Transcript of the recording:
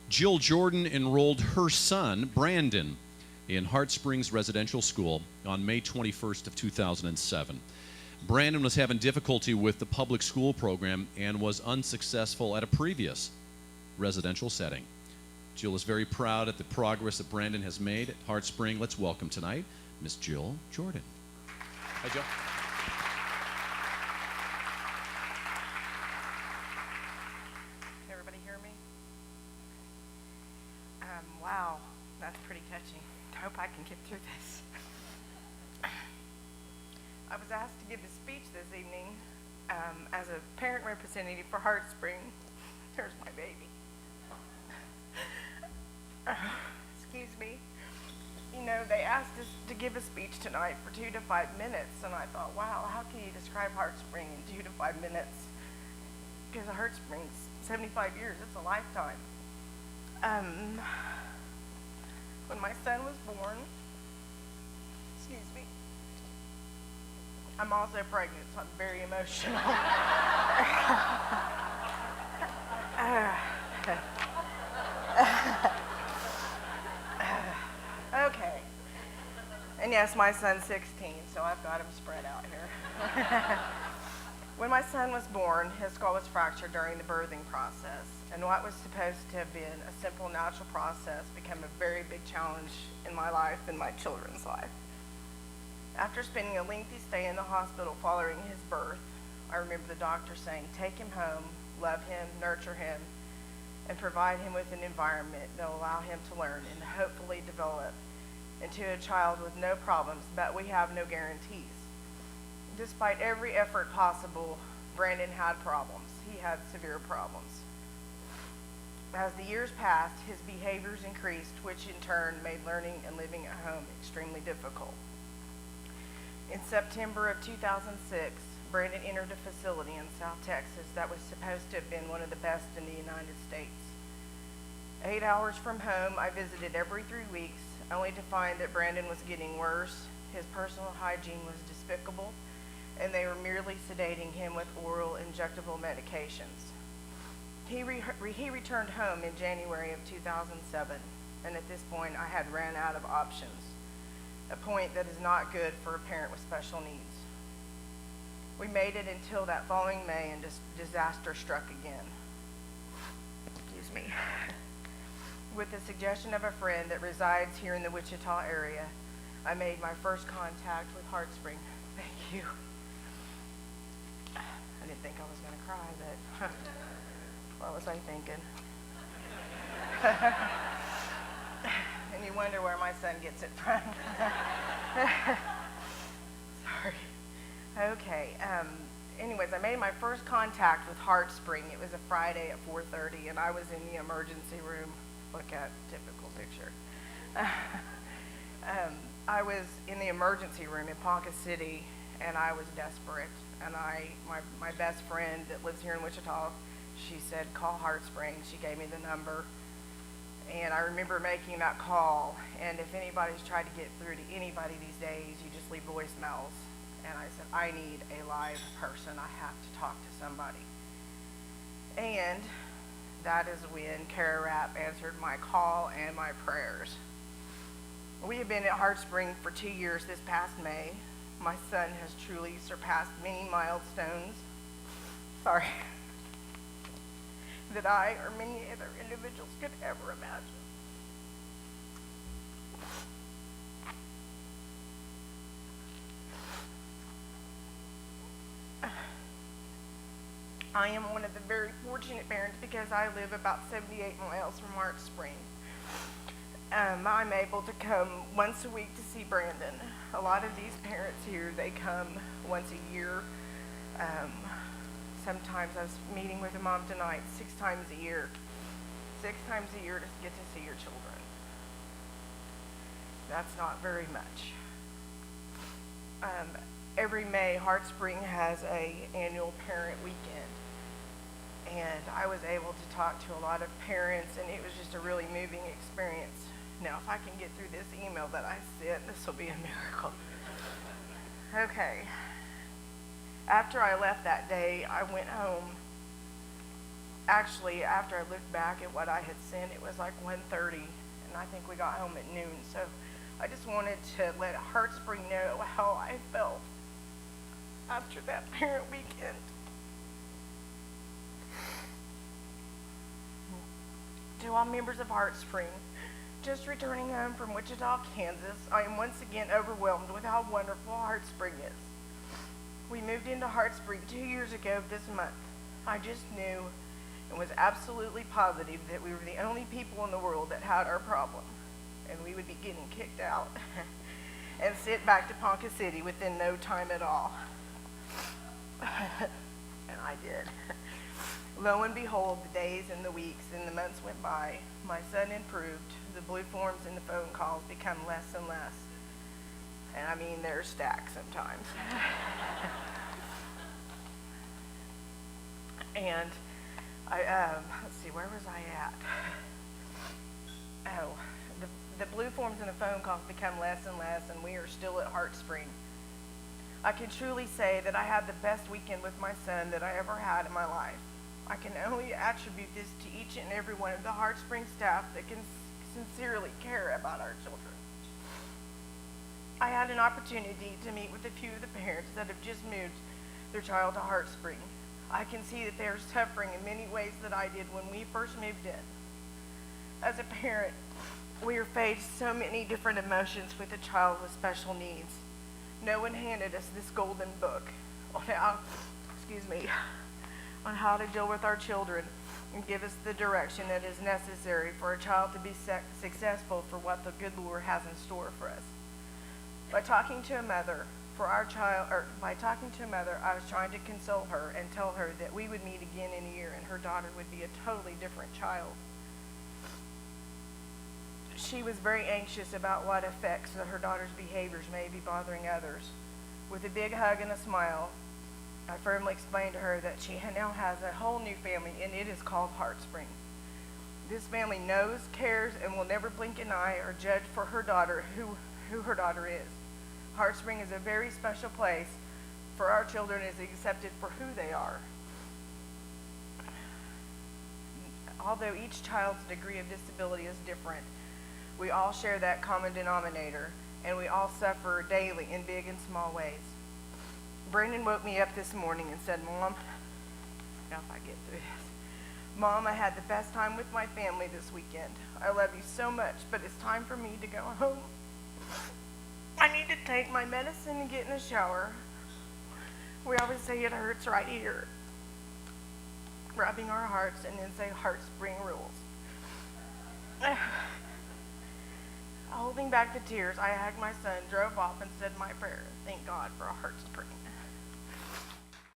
Jill Jordan enrolled her son, Brandon, in Heartsprings Residential School on May 21st of 2007. Brandon was having difficulty with the public school program and was unsuccessful at a previous residential setting. Jill is very proud at the progress that Brandon has made at Heartspring. Let's welcome tonight Miss Jill Jordan. Hi, Jill. Everybody hear me? Wow, that's pretty touching. I hope I can get through this. I was asked to give a speech this evening as a parent representative for Heartspring. There's my baby. Excuse me. You know, they asked us to give a speech tonight for 2 to 5 minutes, and I thought, wow, how can you describe Heartspring in 2 to 5 minutes? Because Heartspring's 75 years, it's a lifetime. When my son was born, excuse me, I'm also pregnant, so I'm very emotional. Okay. And yes, my son's 16, so I've got him spread out here. When my son was born, his skull was fractured during the birthing process, and what was supposed to have been a simple natural process became a very big challenge in my life and my children's life. After spending a lengthy stay in the hospital following his birth, I remember the doctor saying, take him home, love him, nurture him, and provide him with an environment that will allow him to learn and hopefully develop into a child with no problems, but we have no guarantees. Despite every effort possible, Brandon had problems. He had severe problems. As the years passed, his behaviors increased, which in turn made learning and living at home extremely difficult. In September of 2006, Brandon entered a facility in South Texas that was supposed to have been one of the best in the United States. 8 hours from home, I visited every 3 weeks, only to find that Brandon was getting worse, his personal hygiene was despicable, and they were merely sedating him with oral injectable medications. He returned home in January of 2007, and at this point I had ran out of options, a point that is not good for a parent with special needs. We made it until that following May, and disaster struck again. Excuse me. With the suggestion of a friend that resides here in the Wichita area, I made my first contact with Heartspring. Thank you. I didn't think I was going to cry, but what was I thinking? And you wonder where my son gets it from. Sorry. Okay. Anyways, I made my first contact with Heartspring. It was a Friday at 4:30, and I was in the emergency room. Look at typical picture. I was in the emergency room in Ponca City, and I was desperate. And my best friend that lives here in Wichita, she said, call Heartspring. She gave me the number. And I remember making that call. And if anybody's tried to get through to anybody these days, you just leave voicemails. And I said, I need a live person. I have to talk to somebody. And that is when Kara Rapp answered my call and my prayers. We have been at Heartspring for 2 years this past May. My son has truly surpassed many milestones. Sorry. That I or many other individuals could ever imagine. I am one of the very fortunate parents because I live about 78 miles from Heartspring. I'm able to come once a week to see Brandon. A lot of these parents here, they come once a year. Sometimes I was meeting with a mom tonight 6 times a year. 6 times a year to get to see your children. That's not very much. Every May, Heartspring has an annual parent weekend. And I was able to talk to a lot of parents, and it was just a really moving experience. Now, if I can get through this email that I sent, this will be a miracle. Okay. After I left that day, I went home Actually, after I looked back at what I had sent, it was like 1:30, and I think we got home at noon. So I just wanted to let Heartspring know how I felt after that parent weekend. To all members of Heartspring, just returning home from Wichita, Kansas, I am once again overwhelmed with how wonderful Heartspring is. We moved into Heartspring 2 years ago this month. I just knew and was absolutely positive that we were the only people in the world that had our problem, and we would be getting kicked out and sent back to Ponca City within no time at all. And I did. Lo and behold, the days and the weeks and the months went by. My son improved. The blue forms and the phone calls become less and less. And I mean, they're stacked sometimes. And let's see, where was I at? Oh, the blue forms and the phone calls become less and less, and we are still at Heartspring. I can truly say that I had the best weekend with my son that I ever had in my life. I can only attribute this to each and every one of the Heartspring staff that can sincerely care about our children. I had an opportunity to meet with a few of the parents that have just moved their child to Heartspring. I can see that they are suffering in many ways that I did when we first moved in. As a parent, we are faced so many different emotions with a child with special needs. No one handed us this golden book on how to deal with our children and give us the direction that is necessary for a child to be successful for what the good Lord has in store for us. By talking to a mother, I was trying to console her and tell her that we would meet again in a year and her daughter would be a totally different child. She was very anxious about what effects that her daughter's behaviors may be bothering others. With a big hug and a smile, I firmly explained to her that she now has a whole new family, and it is called Heartspring. This family knows, cares, and will never blink an eye or judge for her daughter who her daughter is. Heartspring is a very special place for our children is accepted for who they are. Although each child's degree of disability is different, we all share that common denominator, and we all suffer daily in big and small ways. Brandon woke me up this morning and said, Mom, now if I get through this, Mom, I had the best time with my family this weekend. I love you so much, but it's time for me to go home. I need to take my medicine and get in the shower. We always say it hurts right here. Rubbing our hearts and then say Heartspring rules. Holding back the tears, I hugged my son, drove off, and said my prayer. Thank God for a Heartspring.